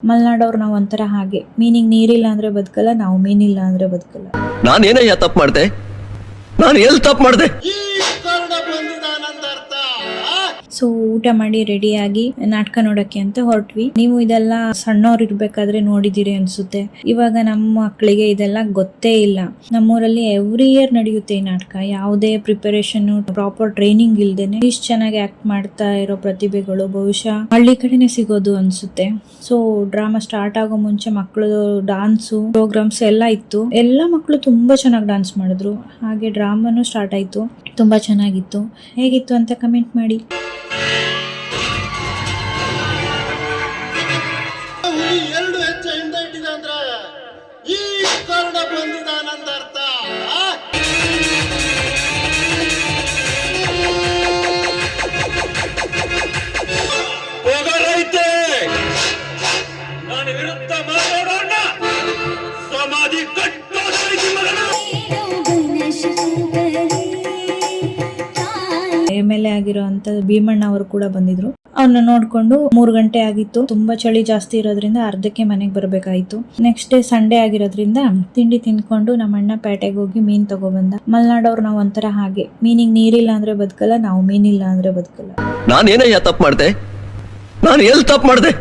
ಮಲ್ನಾಡವ್ರು ನಾವು ಒಂಥರ ಹಾಗೆ, ಮೀನಿಗೆ ನೀರಿಲ್ಲ ಅಂದ್ರೆ ಬದುಕಲ್ಲ, ನಾವು ಮೀನಿಲ್ಲ ಅಂದ್ರೆ ಬದುಕಲ್ಲ. ನಾನೇನಯ್ಯ ತಪ್ಪು ಮಾಡ್ದೆ? ನಾನು ಎಲ್ಲಿ ತಪ್ಪು ಮಾಡ್ದೆ? ಸೊ ಊಟ ಮಾಡಿ ರೆಡಿಯಾಗಿ ನಾಟಕ ನೋಡಕ್ಕೆ ಅಂತ ಹೊರಟ್ವಿ. ನೀವು ಇದೆಲ್ಲ ಸಣ್ಣವ್ರು ಇರ್ಬೇಕಾದ್ರೆ ನೋಡಿದಿರಿ ಅನ್ಸುತ್ತೆ. ಇವಾಗ ನಮ್ಮ ಮಕ್ಕಳಿಗೆ ಇದೆಲ್ಲ ಗೊತ್ತೇ ಇಲ್ಲ. ನಮ್ಮೂರಲ್ಲಿ ಎವ್ರಿ ಇಯರ್ ನಡೆಯುತ್ತೆ ಈ ನಾಟಕ. ಯಾವುದೇ ಪ್ರಿಪರೇಷನ್, ಪ್ರಾಪರ್ ಟ್ರೈನಿಂಗ್ ಇಲ್ದೇನೆ ಇಷ್ಟು ಚೆನ್ನಾಗಿ ಆಕ್ಟ್ ಮಾಡ್ತಾ ಇರೋ ಪ್ರತಿಭೆಗಳು ಬಹುಶಃ ಹಳ್ಳಿ ಕಡೆನೆ ಸಿಗೋದು ಅನ್ಸುತ್ತೆ. ಸೊ ಡ್ರಾಮಾ ಸ್ಟಾರ್ಟ್ ಆಗೋ ಮುಂಚೆ ಮಕ್ಕಳು ಡಾನ್ಸು ಪ್ರೋಗ್ರಾಮ್ಸ್ ಎಲ್ಲ ಇತ್ತು. ಎಲ್ಲ ಮಕ್ಕಳು ತುಂಬಾ ಚೆನ್ನಾಗಿ ಡಾನ್ಸ್ ಮಾಡಿದ್ರು. ಹಾಗೆ ಡ್ರಾಮಾನು ಸ್ಟಾರ್ಟ್ ಆಯ್ತು. ತುಂಬಾ ಚೆನ್ನಾಗಿತ್ತು. ಹೇಗಿತ್ತು ಅಂತ ಕಮೆಂಟ್ ಮಾಡಿ. ಎರಡು ಹೆಜ್ಜೆ ಹಿಂದೆ ಇಟ್ಟಿದೆ ಅಂದ್ರೆ ಈ ಕರ್ಣ ಬಂದಿದ್ದಾನಂದ ಅರ್ಥ. ಹೋಗರೈತೆ ನಾನು ವಿರುದ್ಧ ಮಾತಾಡೋಣ. ಸಮಾಧಿ ಕಟ್ಟೋದೈತಿ ಮಗನ. MLA ಆಗಿರೋಂತ ಭೀಮಣ್ಣ ಅವರು ಕೂಡ ಬಂದಿದ್ರು. ಅವ್ರನ್ನ ನೋಡ್ಕೊಂಡು 3 ಗಂಟೆ ಆಗಿತ್ತು. ತುಂಬಾ ಚಳಿ ಜಾಸ್ತಿ ಇರೋದ್ರಿಂದ ಅರ್ಧಕ್ಕೆ ಮನೆಗೆ ಬರ್ಬೇಕಾಯ್ತು. ನೆಕ್ಸ್ಟ್ ಡೇ ಸಂಡೇ ಆಗಿರೋದ್ರಿಂದ ತಿಂಡಿ ತಿನ್ಕೊಂಡು ನಮ್ಮ ಅಣ್ಣ ಪೇಟೆಗೆ ಹೋಗಿ ಮೀನ್ ತಗೊಬಂದ. ಮಲ್ನಾಡವ್ರು ನಾವು ಒಂಥರ ಹಾಗೆ, ಮೀನಿಗೆ ನೀರಿಲ್ಲ ಅಂದ್ರೆ ಬದುಕಲ್ಲ, ನಾವು ಮೀನಿಲ್ಲ ಅಂದ್ರೆ ಬದುಕಲ್ಲ. ನಾನೇನಯ್ಯ ತಪ್ಪು ಮಾಡ್ದೆ? ನಾನು ಎಲ್ಲಿ ತಪ್ಪು ಮಾಡ್ದೆ?